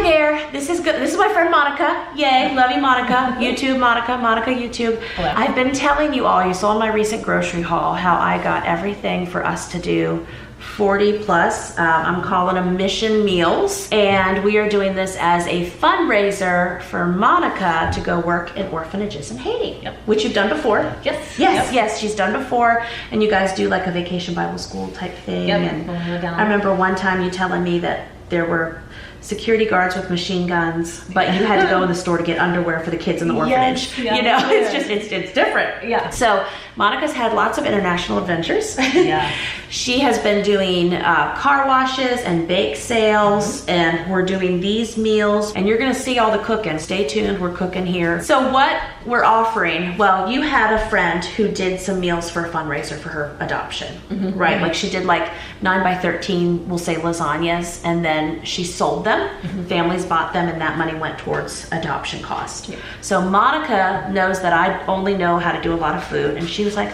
there. This is good. This is my friend Monica. Yay, love you, Monica. YouTube, Monica YouTube. Hello. I've been telling you all, you saw in my recent grocery haul how I got everything for us to do 40 plus. I'm calling them mission meals, and we are doing this as a fundraiser for Monica to go work in orphanages in Haiti, which you've done before. Yes, she's done before, and you guys do like a vacation Bible school type thing. And I remember one time you telling me that there were security guards with machine guns, but you had to go in the store to get underwear for the kids in the orphanage. You know, it's different. Yeah. So Monica's had lots of international adventures. Yeah. She has been doing car washes and bake sales, and we're doing these meals, and you're gonna see all the cooking. Stay tuned, we're cooking here. So what we're offering, well, you had a friend who did some meals for a fundraiser for her adoption, right? Like she did like 9 by 13, we'll say lasagnas, and then she sold them. Families bought them, and that money went towards adoption cost. So Monica knows that I only know how to do a lot of food, and she was like,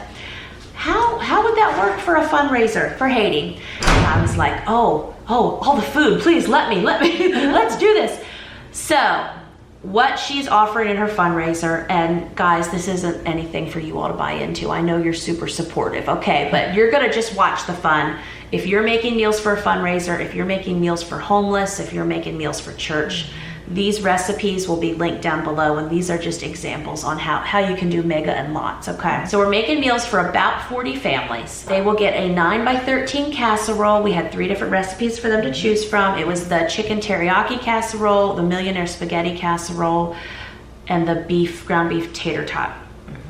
how would that work for a fundraiser for Haiti? And I was like, oh, all the food, please let me, let's do this. So what she's offering in her fundraiser, and guys, this isn't anything for you all to buy into. I know you're super supportive, okay, but you're gonna just watch the fun. If you're making meals for a fundraiser, if you're making meals for homeless, if you're making meals for church, these recipes will be linked down below, and these are just examples on how you can do mega and lots, okay? So we're making meals for about 40 families. They will get a 9 by 13 casserole. We had 3 different recipes for them to choose from. It was the chicken teriyaki casserole, the millionaire spaghetti casserole, and the ground beef tater tot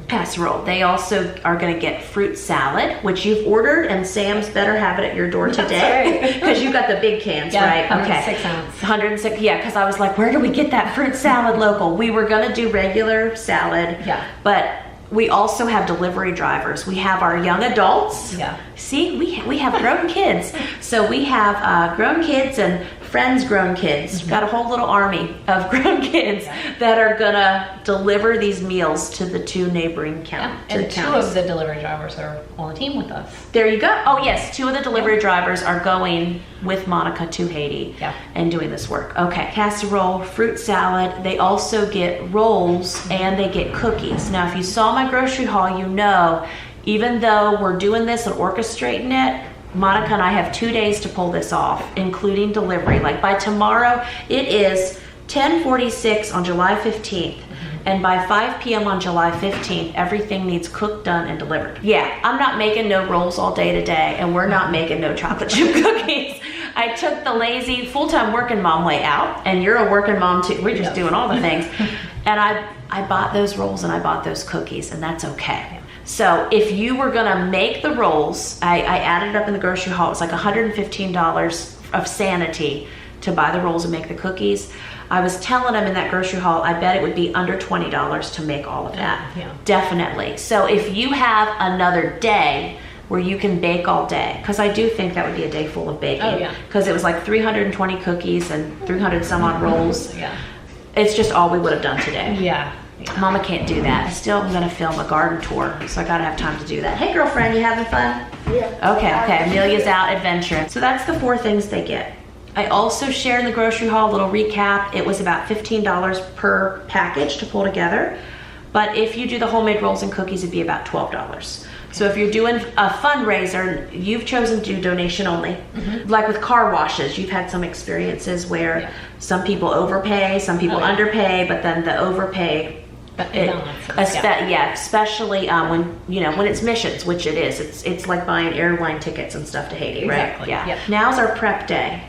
casserole. They also are going to get fruit salad, which you've ordered, and Sam's better have it at your door today because you got the big cans, right? 106 ounce. 106, yeah, because I was like, where do we get that fruit salad local? We were going to do regular salad, but we also have delivery drivers. We have our young adults. See, we have grown kids. So we have grown kids and friends' grown kids. Got a whole little army of grown kids that are gonna deliver these meals to the 2 neighboring counties. And 2 of the delivery drivers are on the team with us. There you go. Oh yes, 2 of the delivery drivers are going with Monica to Haiti and doing this work. Okay, casserole, fruit salad. They also get rolls and they get cookies. Now, if you saw my grocery haul, you know, even though we're doing this and orchestrating it, Monica and I have 2 days to pull this off, including delivery. Like by tomorrow, it is 10:46 on July 15th. And by 5 p.m. on July 15th, everything needs cooked, done, and delivered. Yeah, I'm not making no rolls all day today, and we're not making no chocolate chip cookies. I took the lazy full-time working mom way out, and you're a working mom too. We're just doing all the things. And I bought those rolls and I bought those cookies, and that's okay. So if you were gonna make the rolls, I added it up in the grocery haul. It's like $115 of sanity to buy the rolls and make the cookies. I was telling them in that grocery haul, I bet it would be under $20 to make all of that. Definitely. So if you have another day where you can bake all day, because I do think that would be a day full of baking. Because it was like 320 cookies and 300 some odd rolls. It's just all we would have done today. Mama can't do that. Still, I'm gonna film a garden tour, so I gotta have time to do that. Hey girlfriend, you having fun? Okay, Amelia's out adventuring. So that's the 4 things they get. I also shared in the grocery haul a little recap. It was about $15 per package to pull together. But if you do the homemade rolls and cookies, it'd be about $12. So if you're doing a fundraiser, you've chosen to do donation only. Like with car washes, you've had some experiences where some people overpay, some people underpay, but then the overpay, especially when it's missions, which it is. It's like buying airline tickets and stuff to Haiti, right? Now's our prep day.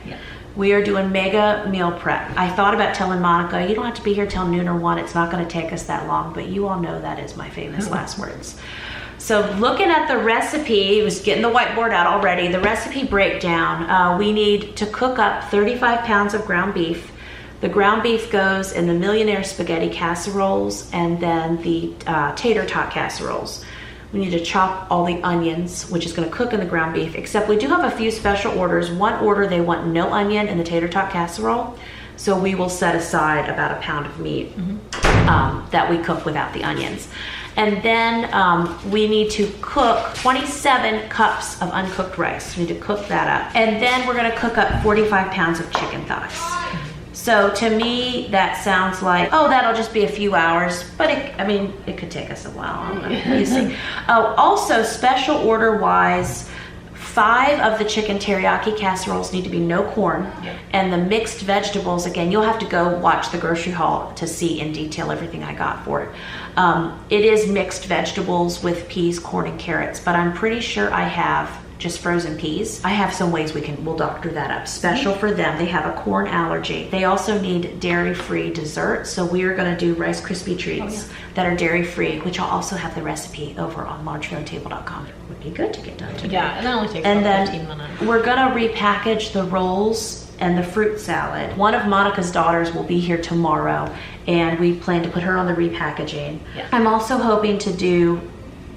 We are doing mega meal prep. I thought about telling Monica, you don't have to be here till noon or 1. It's not going to take us that long, but you all know that is my famous last words. So looking at the recipe, was getting the whiteboard out already. The recipe breakdown, we need to cook up 35 pounds of ground beef. The ground beef goes in the millionaire spaghetti casseroles and then the tater tot casseroles. We need to chop all the onions, which is going to cook in the ground beef, except we do have a few special orders. One order, they want no onion in the tater tot casserole. So we will set aside about a pound of meat that we cook without the onions. And then we need to cook 27 cups of uncooked rice. We need to cook that up. And then we're gonna cook up 45 pounds of chicken thighs. So to me, that sounds like, oh, that'll just be a few hours, but it could take us a while. You see. Oh, also special order wise, 5 of the chicken teriyaki casseroles need to be no corn, and the mixed vegetables, again, you'll have to go watch the grocery haul to see in detail everything I got for it. It is mixed vegetables with peas, corn, and carrots, but I'm pretty sure I have just frozen peas. I have some ways we'll doctor that up. Special for them, they have a corn allergy. They also need dairy-free dessert, so we are gonna do Rice Krispies Treats that are dairy-free, which I'll also have the recipe over on largeroundtable.com. Would be good to get done today. Yeah, and that only takes about 15 minutes. We're gonna repackage the rolls and the fruit salad. One of Monica's daughters will be here tomorrow, and we plan to put her on the repackaging. Yeah. I'm also hoping to do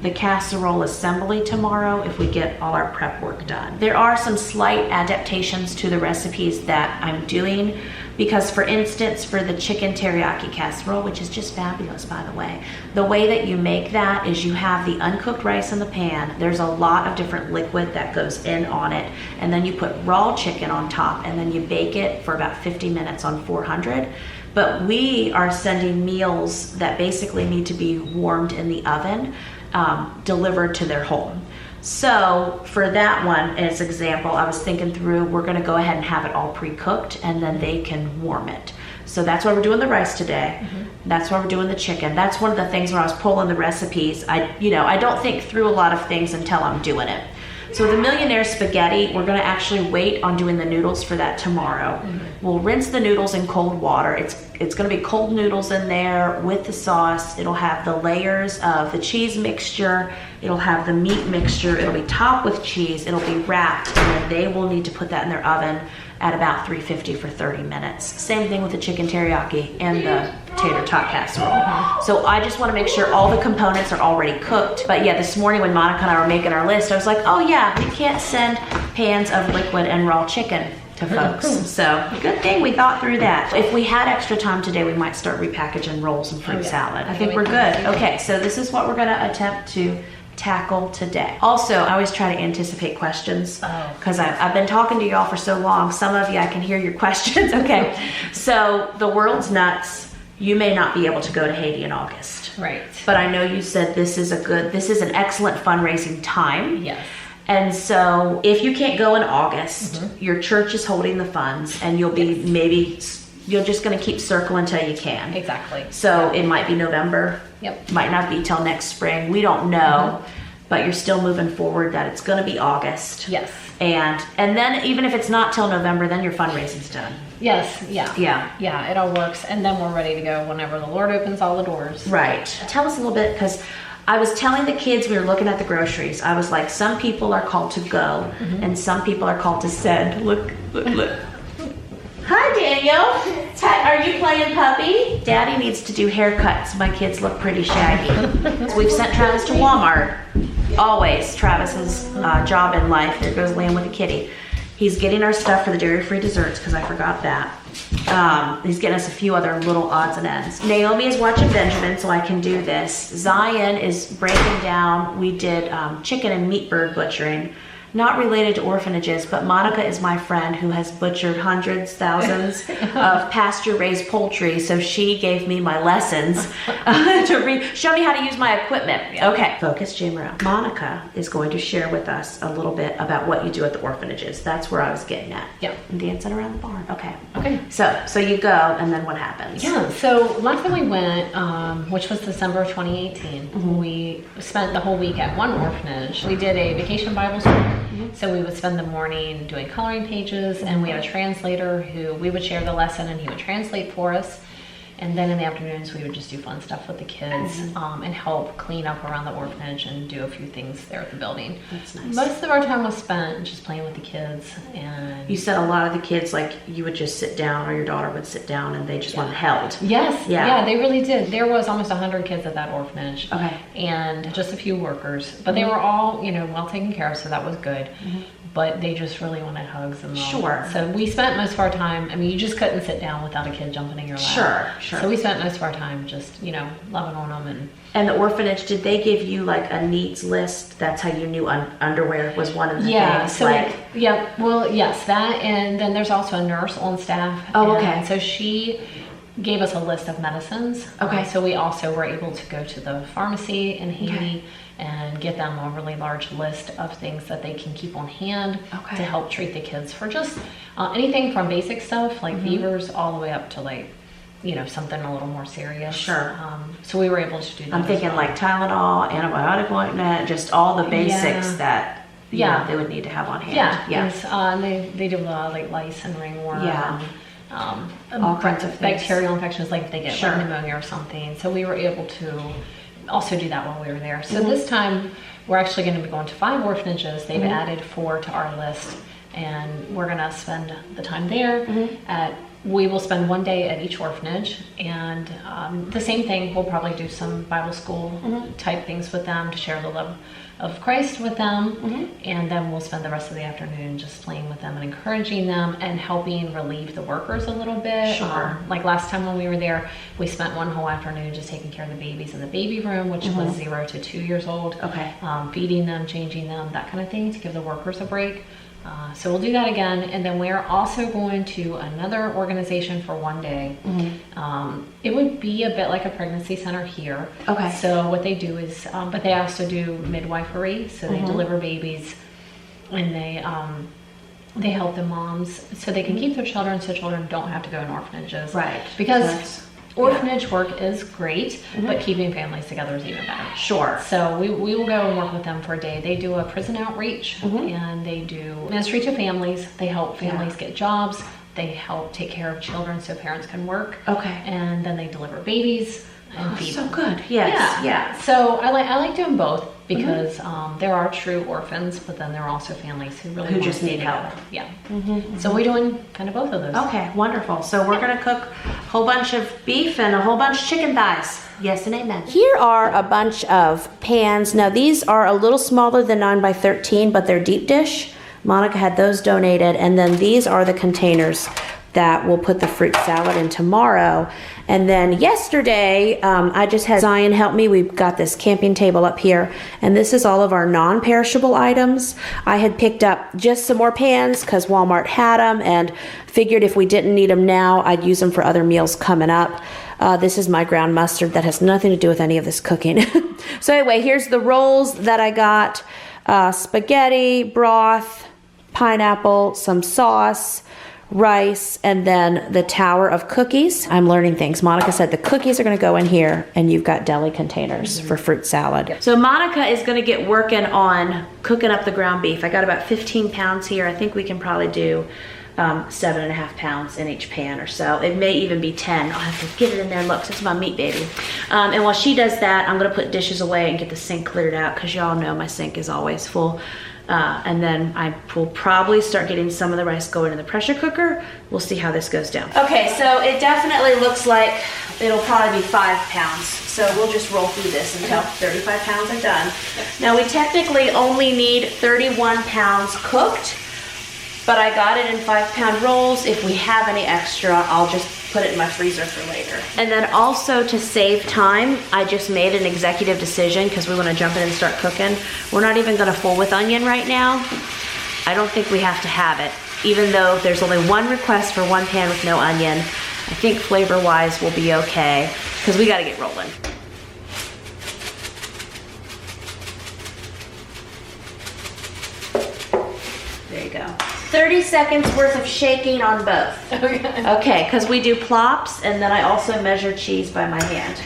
the casserole assembly tomorrow if we get all our prep work done. There are some slight adaptations to the recipes that I'm doing because, for instance, for the chicken teriyaki casserole, which is just fabulous, by the way, the way that you make that is you have the uncooked rice in the pan. There's a lot of different liquid that goes in on it, and then you put raw chicken on top, and then you bake it for about 50 minutes on 400. But we are sending meals that basically need to be warmed in the oven, delivered to their home. So for that one, as example, I was thinking through, we're gonna go ahead and have it all pre-cooked and then they can warm it. So that's why we're doing the rice today. That's why we're doing the chicken. That's one of the things when I was pulling the recipes, I don't think through a lot of things until I'm doing it. So the Millionaire Spaghetti, we're gonna actually wait on doing the noodles for that tomorrow. We'll rinse the noodles in cold water. It's gonna be cold noodles in there with the sauce. It'll have the layers of the cheese mixture. It'll have the meat mixture. It'll be topped with cheese. It'll be wrapped, and then they will need to put that in their oven at about 350 for 30 minutes. Same thing with the chicken teriyaki and the tater tot casserole. So I just want to make sure all the components are already cooked. But yeah, this morning when Monica and I were making our list, I was like, oh yeah, we can't send pans of liquid and raw chicken to folks. So good thing we thought through that. If we had extra time today, we might start repackaging rolls and fruit salad. I think we're good. Okay, so this is what we're going to attempt to tackle today. Also, I always try to anticipate questions because I've been talking to y'all for so long. Some of you, I can hear your questions. Okay, so the world's nuts. You may not be able to go to Haiti in August. Right. But I know you said this is an excellent fundraising time. Yes. And so if you can't go in August, your church is holding the funds and you'll be you're just going to keep circling until you can. Exactly. So it might be November. Yep. Might not be till next spring. We don't know, but you're still moving forward that it's going to be August. Yes. And then even if it's not till November, then your fundraising's done. Yes. Yeah. Yeah. Yeah. It all works, and then we're ready to go whenever the Lord opens all the doors. Right. Tell us a little bit, because I was telling the kids, we were looking at the groceries. I was like, some people are called to go, and some people are called to send. Look. Hi, Daniel. Are you playing puppy? Daddy needs to do haircuts. My kids look pretty shaggy. So we've sent Travis to Walmart. Always Travis's job in life. There goes Liam with the kitty. He's getting our stuff for the dairy-free desserts because I forgot that. He's getting us a few other little odds and ends. Naomi is watching Benjamin, so I can do this. Zion is breaking down. We did chicken and meat bird butchering. Not related to orphanages, but Monica is my friend who has butchered hundreds, thousands of pasture-raised poultry, so she gave me my lessons to show me how to use my equipment. Okay, focus, Jamerrill. Monica is going to share with us a little bit about what you do at the orphanages. That's where I was getting at. Yeah. And dancing around the barn. Okay. Okay. So you go, and then what happens? Yeah, so last time we went, which was December 2018, we spent the whole week at one orphanage. We did a vacation Bible school. So we would spend the morning doing coloring pages, and we had a translator who we would share the lesson and he would translate for us. And then in the afternoons, we would just do fun stuff with the kids and help clean up around the orphanage and do a few things there at the building. That's nice. Most of our time was spent just playing with the kids. And you said a lot of the kids, like, you would just sit down, or your daughter would sit down, and they just wanted held. Yes. Yeah. Yeah, they really did. There was almost 100 kids at that orphanage. Okay. And just a few workers. But they were all, well taken care of, so that was good. but they just really wanted hugs and love. Sure. So we spent most of our time, I mean, you just couldn't sit down without a kid jumping in your lap. Sure. So we spent most of our time just, you know, loving on them. And the orphanage, did they give you like a needs list? That's how you knew underwear was one of the things? So yes, that, and then there's also a nurse on staff. Oh, okay. And so she gave us a list of medicines. Okay. So we also were able to go to the pharmacy in Haiti and get them a really large list of things that they can keep on hand to help treat the kids for just anything from basic stuff like fevers all the way up to like, you know, something a little more serious. Sure. So we were able to do that. I'm thinking like Tylenol, antibiotic ointment, just all the basics that you know, they would need to have on hand. And they do a lot of like lice and ringworm. All kinds of things. Bacterial infections, like if they get like pneumonia or something. So we were able to also do that while we were there. So this time we're actually going to be going to 5 orphanages. They've added 4 to our list, and we're going to spend the time there. We will spend 1 day at each orphanage, and the same thing, we'll probably do some Bible school type things with them to share the love of Christ with them, and then we'll spend the rest of the afternoon just playing with them and encouraging them and helping relieve the workers a little bit. Like last time when we were there, we spent one whole afternoon just taking care of the babies in the baby room, which was 0 to 2 years old. Feeding them, changing them, that kind of thing, to give the workers a break. So we'll do that again, and then we're also going to another organization for 1 day. It would be a bit like a pregnancy center here. So what they do is, but they also do midwifery, so they deliver babies, and they help the moms so they can keep their children, so children don't have to go in orphanages. Because orphanage work is great, but keeping families together is even better. So we will go and work with them for a day. They do a prison outreach, and they do ministry to families. They help families get jobs. They help take care of children so parents can work. And then they deliver babies and feed them. Good. So I like doing both, because there are true orphans, but then there are also families who really just need help. So we're doing kind of both of those. Okay, wonderful. So we're going to cook a whole bunch of beef and a whole bunch of chicken thighs. Yes and amen. Here are a bunch of pans. Now these are a little smaller than 9 by 13, but they're deep dish. Monica had those donated, and then these are the containers that we'll put the fruit salad in tomorrow. And then yesterday, I just had Zion help me. We've got this camping table up here, and this is all of our non-perishable items. I had picked up just some more pans because Walmart had them, and figured if we didn't need them now, I'd use them for other meals coming up. This is my ground mustard that has nothing to do with any of this cooking. So anyway, here's the rolls that I got. Spaghetti, broth, pineapple, some sauce, rice, and then the tower of cookies. I'm learning things. Monica said the cookies are going to go in here, and you've got deli containers for fruit salad. So Monica is going to get working on cooking up the ground beef. I got about 15 pounds here. I think we can probably do 7.5 pounds in each pan or so. It may even be 10. I'll have to get it in there and look. This is my meat baby. And while she does that, I'm going to put dishes away and get the sink cleared out, because y'all know my sink is always full. And then I will probably start getting some of the rice going in the pressure cooker. We'll see how this goes down. Okay, so it definitely looks like it'll probably be 5 pounds. So we'll just roll through this until 35 pounds are done. Now we technically only need 31 pounds cooked, but I got it in 5-pound rolls. If we have any extra, I'll just put it in my freezer for later. And then also, to save time, I just made an executive decision, because we want to jump in and start cooking. We're not even going to full with onion right now. I don't think we have to have it. Even though there's only one request for 1 pan with no onion, I think flavor-wise we'll be okay, because we got to get rolling. There you go. 30 seconds worth of shaking on both. Okay, because we do plops, and then I also measure cheese by my hand.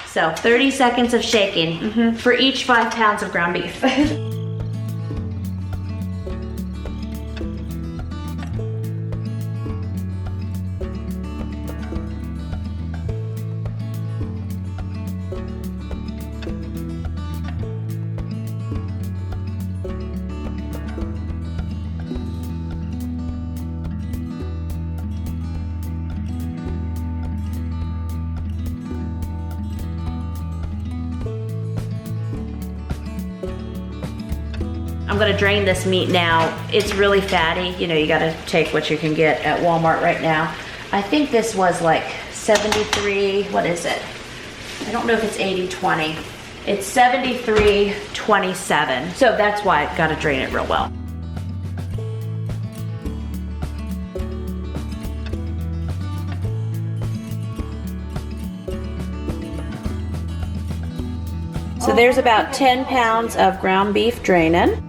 So 30 seconds of shaking for each 5 pounds of ground beef. gonna drain this meat now. It's really fatty. You know, you gotta take what you can get at Walmart right now. I think this was like 73, what is it? I don't know if it's 80-20. It's 73-27. So that's why I gotta drain it real well. So there's about 10 pounds of ground beef draining.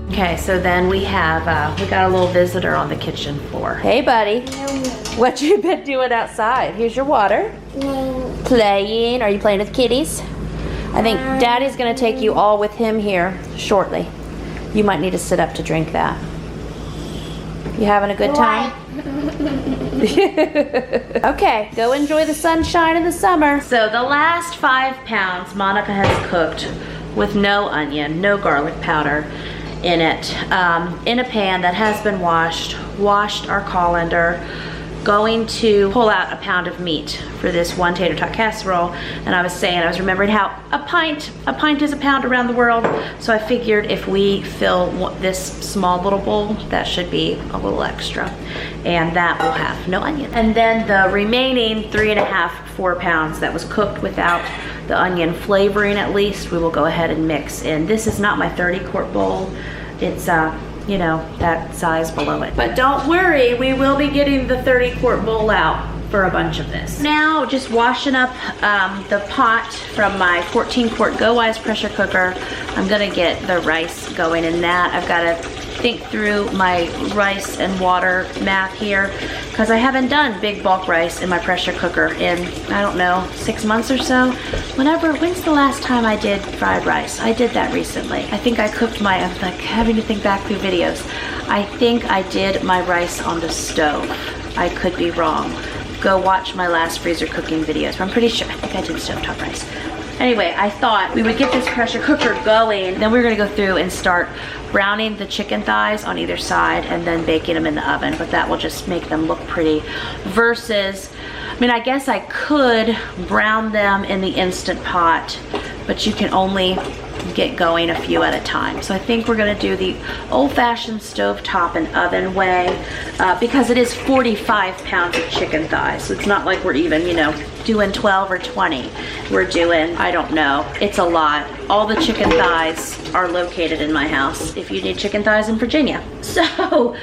Okay, so then we have, we got a little visitor on the kitchen floor. Hey, buddy. What you been doing outside? Here's your water. Playing. Are you playing with kitties? I think Daddy's gonna take you all with him here shortly. You might need to sit up to drink that. You having a good time? Okay, go enjoy the sunshine in the summer. So the last 5 pounds Monica has cooked with no onion, no garlic powder in it, in a pan that has been washed our colander, going to pull out a pound of meat for this one tater tot casserole. And I was remembering how a pint is a pound around the world. So I figured if we fill this small little bowl, that should be a little extra. And that will have no onion. And then the remaining 3.5-4 pounds that was cooked without the onion flavoring, at least, we will go ahead and mix in. This is not my 30-quart bowl. It's you know, that size below it. But don't worry, we will be getting the 30-quart bowl out for a bunch of this. Now, just washing up the pot from my 14-quart Go Wise pressure cooker. I'm gonna get the rice going in that. I've gotta think through my rice and water math here, because I haven't done big bulk rice in my pressure cooker in, I don't know, 6 months or so. When's the last time I did fried rice? I did that recently. I think I cooked I'm like having to think back through videos. I think I did my rice on the stove. I could be wrong. Go watch my last freezer cooking videos, but I'm pretty sure, I think I did stovetop rice. Anyway, I thought we would get this pressure cooker going, then we were gonna go through and start browning the chicken thighs on either side and then baking them in the oven, but that will just make them look pretty. Versus, I mean, I guess I could brown them in the Instant Pot, but you can only get going a few at a time. So I think we're gonna do the old-fashioned stovetop and oven way, because it is 45 pounds of chicken thighs. So it's not like we're even, you know, doing 12 or 20. We're doing, I don't know, it's a lot. All the chicken thighs are located in my house if you need chicken thighs in Virginia. So,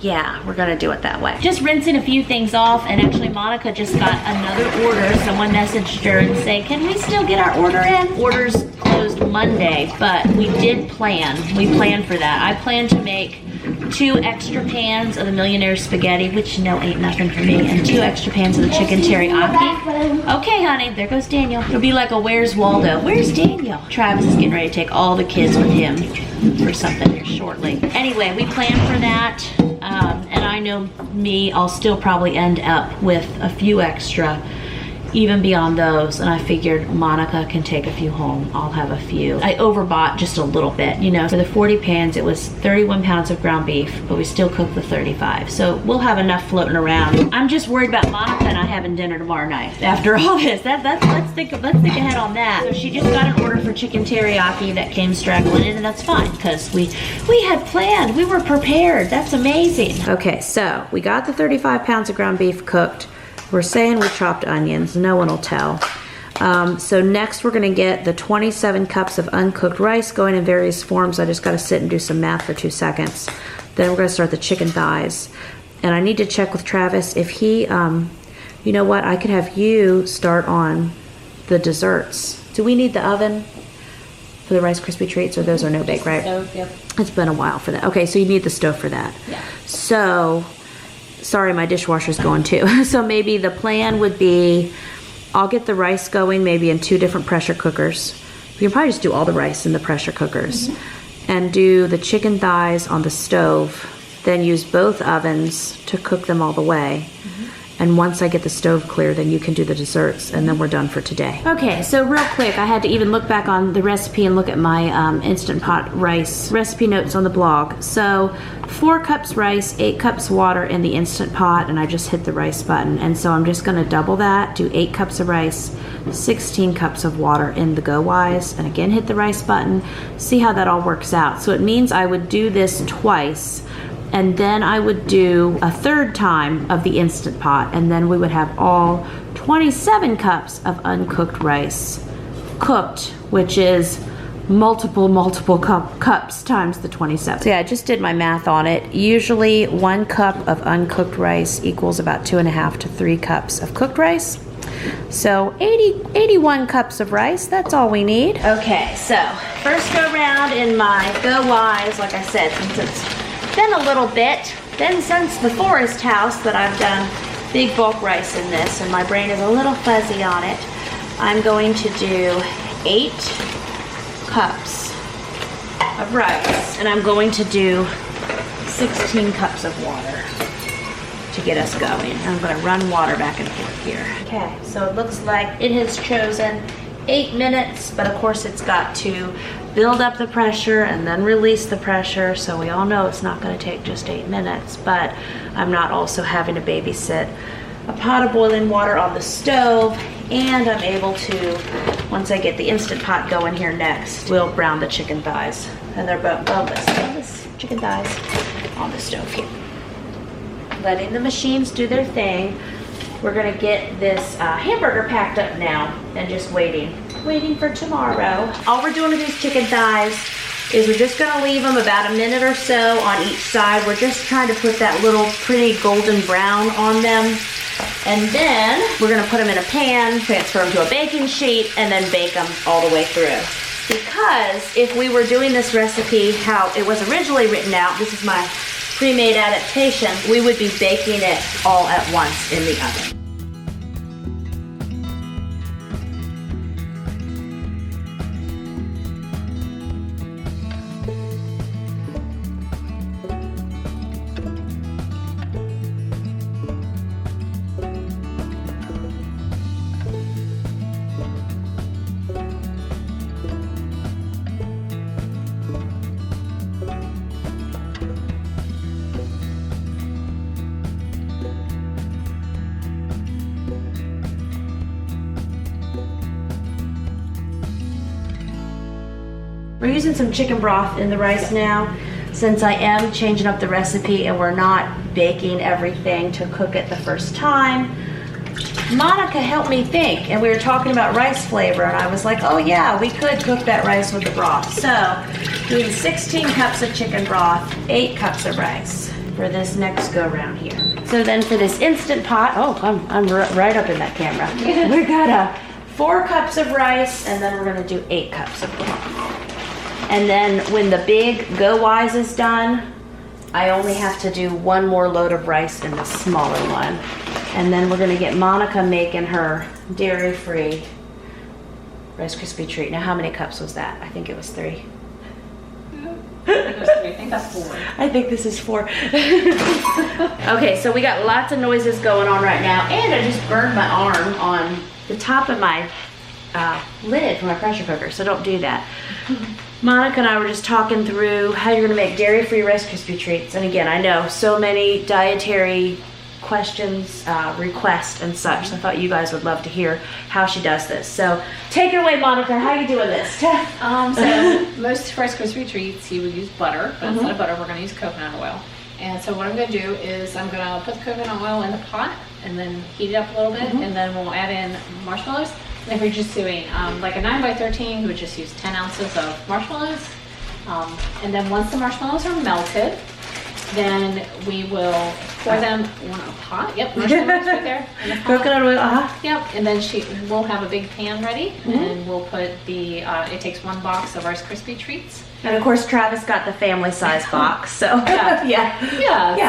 yeah, we're gonna do it that way. Just rinsing a few things off, and actually Monica just got another order. Someone messaged her and said, can we still get our order in? Orders closed Monday, but we planned for that. I plan to make 2 extra pans of the Millionaire Spaghetti, which you know ain't nothing for me, and 2 extra pans of the chicken teriyaki. Okay, honey, there goes Daniel. It'll be like a Where's Waldo? Where's Daniel? Travis is getting ready to take all the kids with him for something here shortly. Anyway, we planned for that, and I know me, I'll still probably end up with a few extra even beyond those, and I figured Monica can take a few home. I'll have a few. I overbought just a little bit, you know. For the 40 pans, it was 31 pounds of ground beef, but we still cooked the 35. So we'll have enough floating around. I'm just worried about Monica and I having dinner tomorrow night. After all this, let's think ahead on that. So she just got an order for chicken teriyaki that came straggling in, and that's fine, because we had planned, we were prepared. That's amazing. Okay, so we got the 35 pounds of ground beef cooked. We're saying we chopped onions. No one will tell. So next we're going to get the 27 cups of uncooked rice going in various forms. I just got to sit and do some math for 2 seconds. Then we're going to start the chicken thighs. And I need to check with Travis if he, you know what, I could have you start on the desserts. Do we need the oven for the Rice Krispies Treats, or those are no bake, right? So, yep. It's been a while for that. Okay, so you need the stove for that. Yeah. So, sorry, my dishwasher's going too. So maybe the plan would be, I'll get the rice going maybe in 2 different pressure cookers. We can probably just do all the rice in the pressure cookers. And do the chicken thighs on the stove, then use both ovens to cook them all the way. And once I get the stove clear, then you can do the desserts, and then we're done for today. Okay, so real quick, I had to even look back on the recipe and look at my Instant Pot rice recipe notes on the blog. So 4 cups rice, 8 cups water in the Instant Pot, and I just hit the rice button. And so I'm just gonna double that, do 8 cups of rice, 16 cups of water in the Go Wise, and again hit the rice button, see how that all works out. So it means I would do this twice, and then I would do a 3rd time of the Instant Pot, and then we would have all 27 cups of uncooked rice cooked, which is multiple cups times the 27. So yeah, I just did my math on it. Usually 1 cup of uncooked rice equals about 2.5 to 3 cups of cooked rice. So 81 cups of rice, that's all we need. Okay, so first go round in my Go Wise, like I said, since it's been a little bit, then since the Forest House that I've done big bulk rice in this, and my brain is a little fuzzy on it, I'm going to do 8 cups of rice, and I'm going to do 16 cups of water to get us going. I'm going to run water back and forth here. Okay, so it looks like it has chosen 8 minutes, but of course it's got to build up the pressure and then release the pressure, so we all know it's not going to take just 8 minutes, but I'm not also having to babysit a pot of boiling water on the stove, and I'm able to, once I get the Instant Pot going here next, we'll brown the chicken thighs, and they're boneless chicken thighs on the stove here. Letting the machines do their thing. We're gonna get this hamburger packed up now and just waiting for tomorrow. All we're doing with these chicken thighs is we're just gonna leave them about a minute or so on each side. We're just trying to put that little pretty golden brown on them. And then we're gonna put them in a pan, transfer them to a baking sheet, and then bake them all the way through. Because if we were doing this recipe how it was originally written out, this is my pre-made adaptation, we would be baking it all at once in the oven. We're using some chicken broth in the rice now, since I am changing up the recipe and we're not baking everything to cook it the first time. Monica helped me think, and we were talking about rice flavor, and I was like, oh yeah, we could cook that rice with the broth. So, doing 16 cups of chicken broth, 8 cups of rice for this next go round here. So then for this Instant Pot, oh, I'm right up in that camera. We got 4 cups of rice, and then we're gonna do 8 cups of broth. And then when the big Go Wise is done, I only have to do 1 more load of rice in the smaller one. And then we're gonna get Monica making her dairy-free Rice Krispie Treat. Now how many cups was that? I think it was 3. I think it was 3. I think that's 4. I think this is 4. Okay, so we got lots of noises going on right now, and I just burned my arm on the top of my lid for my pressure cooker, so don't do that. Monica and I were just talking through how you're gonna make dairy-free Rice Krispie Treats. And again, I know so many dietary questions, requests and such. So I thought you guys would love to hear how she does this. So take it away, Monica. How are you doing this? So most Rice Krispie Treats, you would use butter, but instead of butter, we're gonna use coconut oil. And so what I'm gonna do is I'm gonna put the coconut oil in the pot and then heat it up a little bit, and then we'll add in marshmallows. And if you're just doing like a 9x13, you would just use 10 ounces of marshmallows. And then once the marshmallows are melted, then we will pour them in a pot. Yep, marshmallows right there in the pot. Coconut oil, Yep, and then we'll have a big pan ready, and we'll put the, it takes 1 box of Rice Krispie Treats, And of course, Travis got the family size box, so yeah.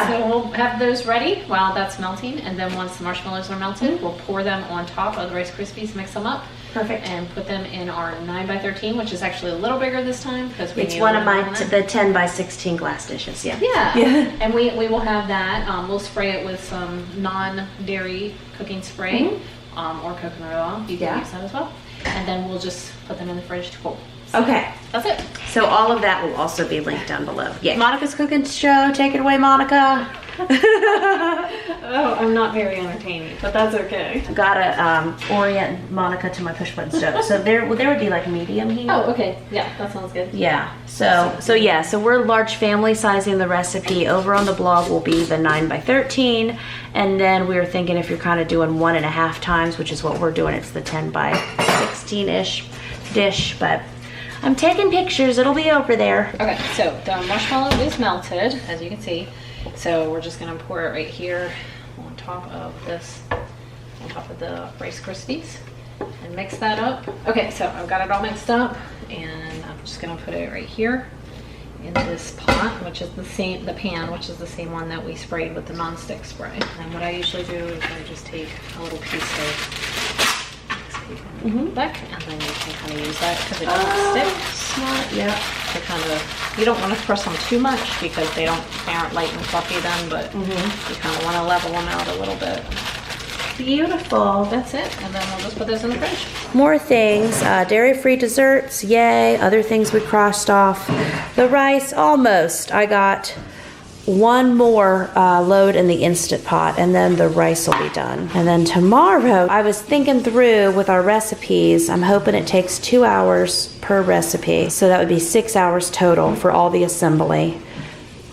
So we'll have those ready while that's melting, and then once the marshmallows are melted, we'll pour them on top of the Rice Krispies, mix them up. Perfect. And put them in our 9x13, which is actually a little bigger this time because it's one of the 10x16 glass dishes. Yeah. And we will have that. We'll spray it with some non-dairy cooking spray or coconut oil. You can use that as well. And then we'll just put them in the fridge to cool. So okay. That's it. So all of that will also be linked down below. Yeah. Monica's cooking show. Take it away, Monica. Oh, I'm not very entertaining, but that's okay. Gotta orient Monica to my push button stove. So there would be like medium heat. Oh, okay. Yeah, that sounds good. Yeah. So we're large family sizing the recipe. Over on the blog will be the 9x13, and then we were thinking if you're kind of doing 1.5 times, which is what we're doing, it's the 10x16-ish dish. But I'm taking pictures. It'll be over there. Okay. So the marshmallow is melted, as you can see. So we're just gonna pour it right here on top of this, on top of the Rice Krispies, and mix that up. Okay, so I've got it all mixed up, and I'm just gonna put it right here in this pot, which is the pan, which is the same one that we sprayed with the nonstick spray. And what I usually do is I just take a little piece of back, and then you can kind of use that because it doesn't stick. Smart. Yeah. To kind of, you don't want to press them too much because they aren't light and fluffy then, but you kind of want to level them out a little bit. Beautiful. That's it, and then we'll just put this in the fridge. More things, dairy-free desserts, yay. Other things we crossed off. The rice, almost. I got one more load in the Instant Pot, and then the rice will be done. And then tomorrow, I was thinking through with our recipes, I'm hoping it takes 2 hours per recipe. So that would be 6 hours total for all the assembly.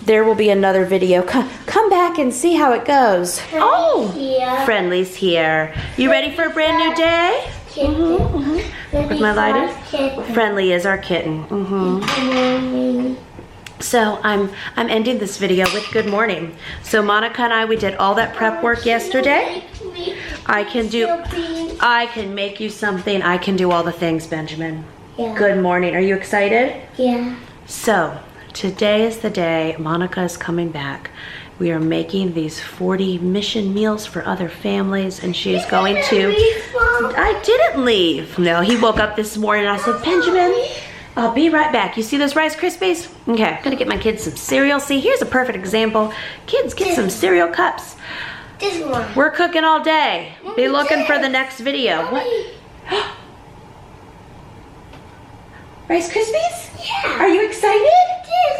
There will be another video. Come back and see how it goes. Friendly's here. You ready for a brand new day? With my lighter? Friendly is our kitten. So I'm ending this video with good morning. So Monica and we did all that prep work yesterday. I can make you something. I can do all the things, Benjamin. Yeah. Good morning. Are you excited? Yeah. So today is the day Monica is coming back. We are making these 40 mission meals for other families, and she is going to... I didn't leave. No, he woke up this morning and I said, Benjamin, I'll be right back. You see those Rice Krispies? Okay, I'm gonna get my kids some cereal. See, here's a perfect example. Kids, get some cereal cups. This one. We're cooking all day. Be looking for the next video. What? Rice Krispies? Yeah. Are you excited?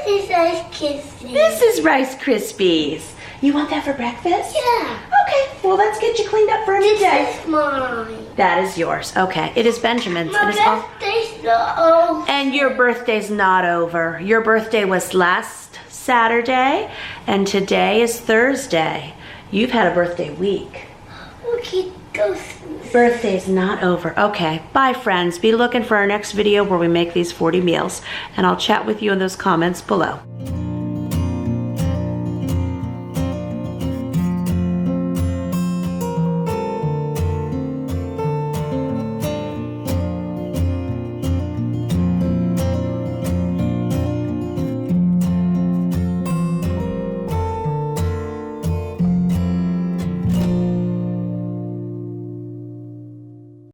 This is Rice Krispies. This is Rice Krispies. You want that for breakfast? Yeah. Okay, well let's get you cleaned up for a new day. This is mine. That is yours. Okay, it is Benjamin's. My It is all... birthday's not over. And your birthday's not over. Your birthday was last Saturday, and today is Thursday. You've had a birthday week. Okay, go. Birthday's not over. Okay, bye friends. Be looking for our next video where we make these 40 meals, and I'll chat with you in those comments below.